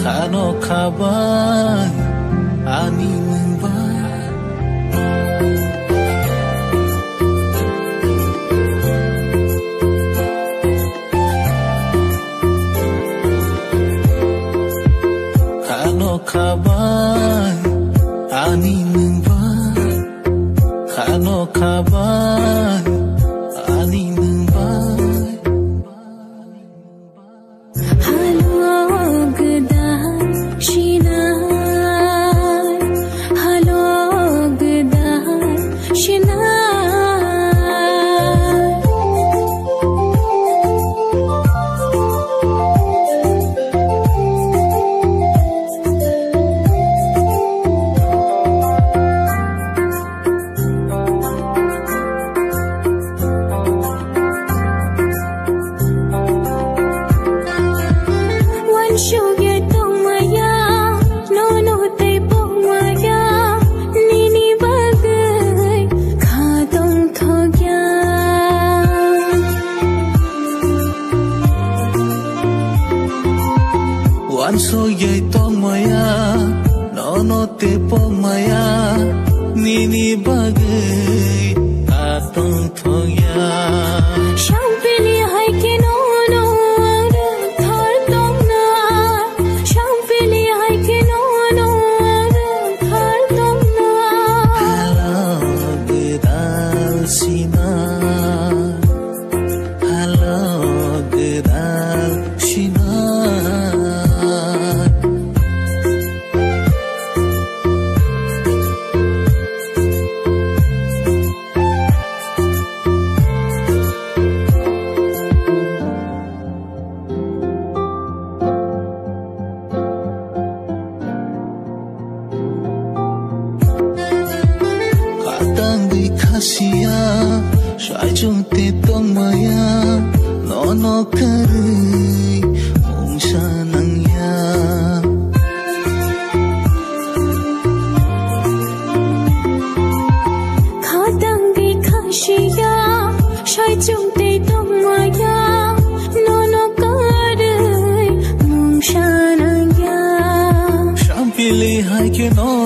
khano khabai ani nungba khano khabai ani nungba khano khabai ani nungba so yai tong maya no te pong maya nini bagai atong thoya shang pili hai ke no thar tong na shang pili hai ke no thar tong na hello gudal sina hello gudal sina Kasia shai chung te tong maya no kari mong sa nang ya khatang gi khashia shai chung te tong maya no kari mong sa nang ya sham pili hai ke no